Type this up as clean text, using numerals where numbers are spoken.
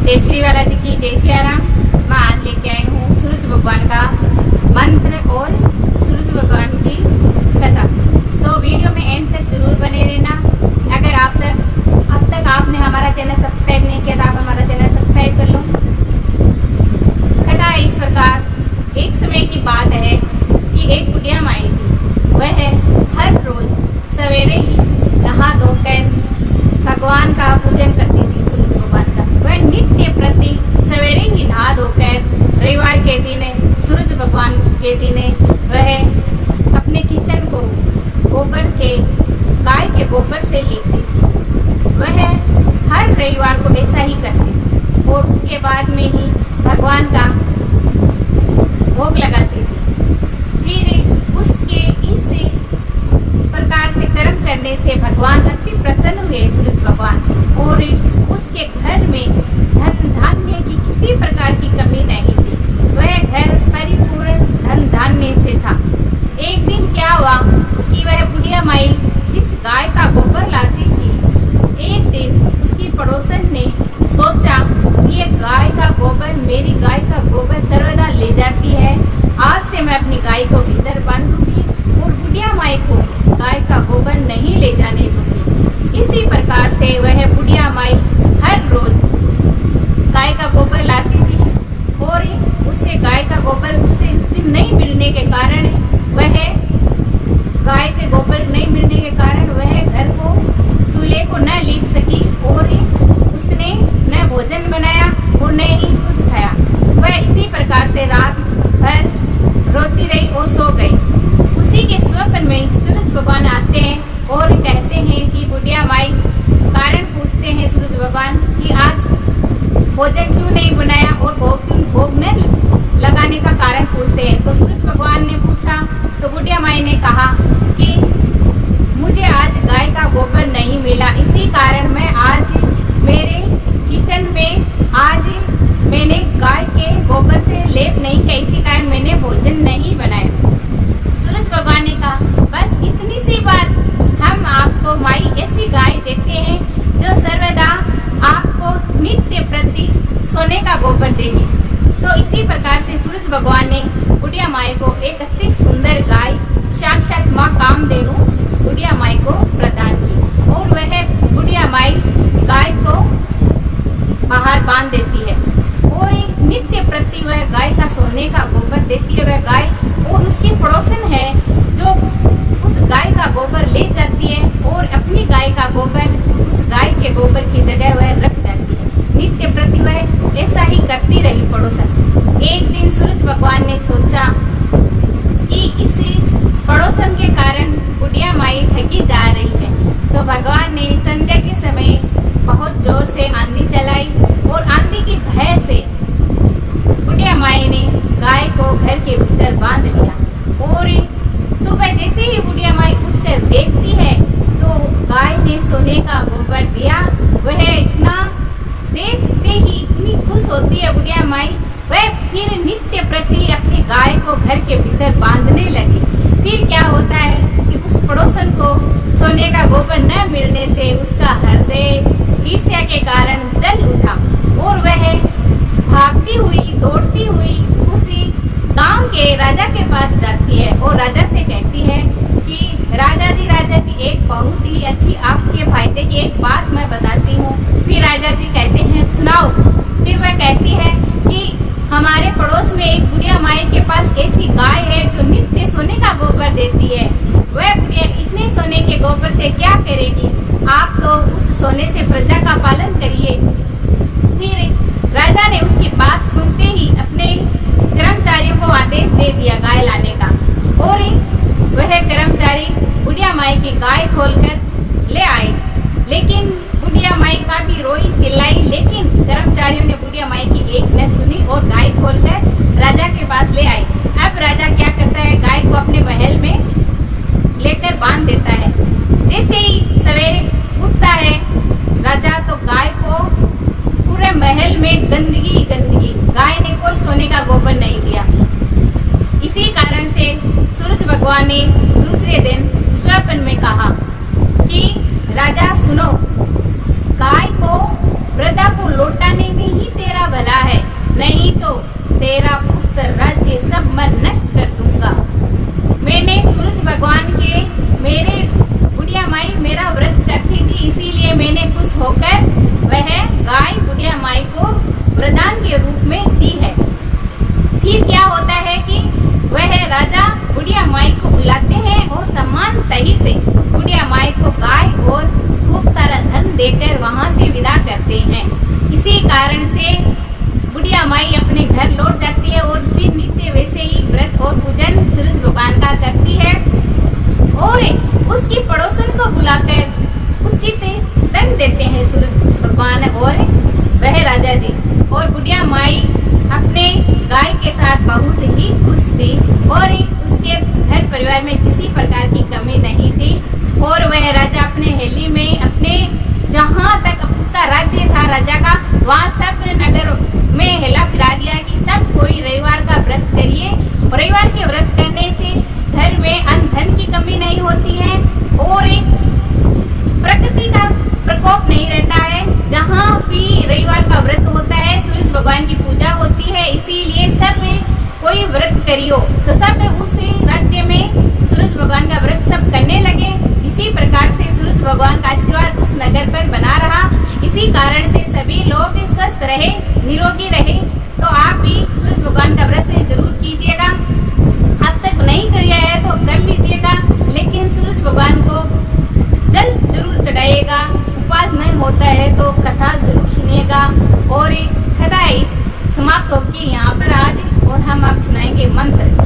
जय श्री बालाजी की जय श्री राम। मैं आज लेके आई हूँ सूरज भगवान का मंत्र और सूरज भगवान की कथा। तो वीडियो में एंड तक जरूर बने रहना। अगर अब तक आपने हमारा चैनल सब्सक्राइब नहीं किया तो आप हमारा चैनल सब्सक्राइब कर लो। कथा इस प्रकार, एक समय की बात है कि एक बुढ़िया माई थी। वह हर रोज सवेरे ही नहा धोकर भगवान का पूजन करती थी, सूरज भगवान का। वह नित्य प्रति सवेरे ही नहा धोकर रविवार के दिन, सूरज भगवान के दिन वह अपने किचन को गोबर के, गाय के गोबर से लीपती थी। वह हर रविवार को ऐसा ही करती थी और उसके बाद में ही भगवान का भोग लगाती थी। फिर उसके इस प्रकार से कर्म करने से भगवान अति प्रसन्न हुए, सूरज भगवान, और उसके घर में धन धान्य की किसी प्रकार की कमी नहीं थी। वह घर परिपूर्ण धन धान्य से था। एक दिन क्या हुआ कि वह बुढ़िया माई जिस गाय का गोबर लाती थी, एक दिन उसकी पड़ोसन ने सोचा कि ये गाय का गोबर, मेरी गाय का गोबर सर्वदा ले जाती है, आज से मैं अपनी गाय को भीतर बांध दूंगी और बुढ़िया माई को गाय का गोबर नहीं ले जाने दूंगी। इसी प्रकार से वह बुढ़िया माई हर रोज गाय का गोबर लाती थी और उससे गाय का गोबर उससे उस दिन नहीं मिलने के कारण, वह गाय के गोबर नहीं मिलने के कारण वह घर को, चूल्हे को न लीप सकी और उसने न भोजन बनाया और न ही दूध खाया। वह इसी प्रकार से रात भर रोती रही और सो गई। उसी के स्वप्न में सूरज भगवान आते हैं और कहते हैं कि बुढ़िया माई, कारण पूछते हैं सूरज भगवान कि आज भोजन क्यों नहीं बनाया और भोग न लगाने का कारण पूछते हैं। तो सूरज भगवान ने पूछा तो बुढ़िया माई ने कहा कि मुझे आज गाय का गोबर नहीं मिला, इसी कारण मैं आज मेरे किचन में आज मैंने गाय के गोबर से लेप नहीं किया, इसी कारण मैंने भोजन नहीं बनाया। सूरज भगवान ने कहा बस इतनी सी बात, हम आपको माई ऐसी गाय देते हैं जो सर्वदा आपको नित्य प्रति सोने का गोबर देगी। तो इसी प्रकार से सूरज भगवान ने बुढ़िया माई को एक अति सुंदर गाय, साक्षात माँ कामधेनु बुढ़िया माई को प्रदान की और वह बुढ़िया माई गाय को बाहर बांध देती है और एक नित्य प्रति वह गाय का सोने का गोबर देती है। वह गाय और उसकी पड़ोसन है जो उस गाय का गोबर ले जाती है और अपनी गाय का गोबर उस गाय के गोबर की जगह वह रख जाती है। नित्य प्रति वह ऐसा ही करती रही पड़ोसन। एक दिन सूरज भगवान ने सोचा कि इसी पड़ोसन के कारण बुढ़िया माई ठगी जा रही है। तो भगवान ने संध्या के समय बहुत जोर से आंधी चलाई और आंधी की भय से बुढ़िया माई ने गाय को घर के भीतर बांध लिया और सुबह जैसे ही बुढ़िया माई उठकर देखती है तो गाय ने सोने का गोबर दिया। वह इतना देखते ही इतनी खुश होती है बुढ़िया माई, वह फिर नित्य प्रति अपनी गाय को घर के भीतर बांधने लगी। फिर क्या होता है कि उस पड़ोसन को सोने का गोबर न मिलने से उसका हृदय ईर्ष्या के कारण जल उठा और वह भागती हुई, दौड़ती हुई उसी गांव के राजा के पास जाती है और राजा से कहती है कि राजा जी एक बहुत ही अच्छी आपके फायदे की एक बात मैं बताती हूँ। फिर राजा जी कहते हैं सुनाओ। फिर वह कहती है कि हमारे पड़ोस में एक बुढ़िया माई के पास ऐसी गाय है जो नित्य सोने का गोबर देती है। वह बुढ़िया इतने सोने के गोबर से क्या करेगी, आप तो उस सोने से प्रजा का पालन करिए। फिर राजा ने उसकी बात सुनते ही अपने कर्मचारियों को आदेश दे दिया गाय लाने का और वह कर्मचारी बुढ़िया माई की गाय खोलकर ले आए। लेकिन बुढ़िया माई काफी रोई चिल्लाई, लेकिन कर्मचारियों ने बुढ़िया माई की एक न सुनी और गाय खोलकर राजा के पास ले आए। अब राजा क्या करता है, गाय को अपने महल में लेकर बांध देता है। जैसे ही सवेरे उठता है राजा तो गाय को पूरे महल में गंदगी, गाय ने कोई सोने का गोबर नहीं दिया। इसी कारण से सूरज भगवान ने दूसरे दिन स्वप्न में कहा कि राजा सुनो, गाय को वृद्धा को लौटाने में ही तेरा पुत्र राज्य सब मैं नष्ट कर दूंगा। मैंने सूरज भगवान के मेरे बुढ़िया माई मेरा व्रत करती थी, इसीलिए मैंने खुश होकर वह गाय बुढ़िया माई को वरदान के रूप में दी है। फिर क्या होता है कि वह राजा बुढ़िया माई को बुलाते हैं और सम्मान सहित बुढ़िया माई को गाय और खूब सारा धन देकर वहां से विदा करते हैं। इसी कारण से बुढ़िया माई अपने घर लौट जाती है और फिर नित्य वैसे ही व्रत और पूजन सूरज भगवान का करती है और उसकी पड़ोसन को बुलाकर उचित दंड देते हैं सूरज भगवान और वह राजा जी। और बुढ़िया माई अपने गाय के साथ बहुत ही खुश थी और उसके घर परिवार में किसी प्रकार की कमी नहीं थी। और वह राजा अपने हेली में अपने जहाँ तक उसका राज्य था राजा का, वहाँ सब नगर में हेला फिरा दिया कि सब कोई रविवार का व्रत करिए। रविवार के व्रत करने से घर में अन्न धन की कमी नहीं होती है और प्रकृति का प्रकोप नहीं रहता है। जहाँ भी रविवार का व्रत होता है सूरज भगवान की पूजा होती है, इसीलिए सब कोई व्रत करियो। तो सब उस राज्य में सूरज भगवान का व्रत सब करने लगे। इसी प्रकार से सूरज भगवान का आशीर्वाद उस नगर पर बना रहा। इसी कारण से सभी लोग स्वस्थ रहे, निरोगी रहे। तो आप भी सूरज भगवान का व्रत जरूर कीजिएगा। अब तक नहीं किया है तो कर लीजिएगा, लेकिन सूरज भगवान को जल जरूर चढ़ाइएगा। उपवास नहीं होता है तो कथा जरूर सुनिएगा। और कथा समाप्त होगी यहाँ पर आज, और हम आप सुनाएंगे मंत्र।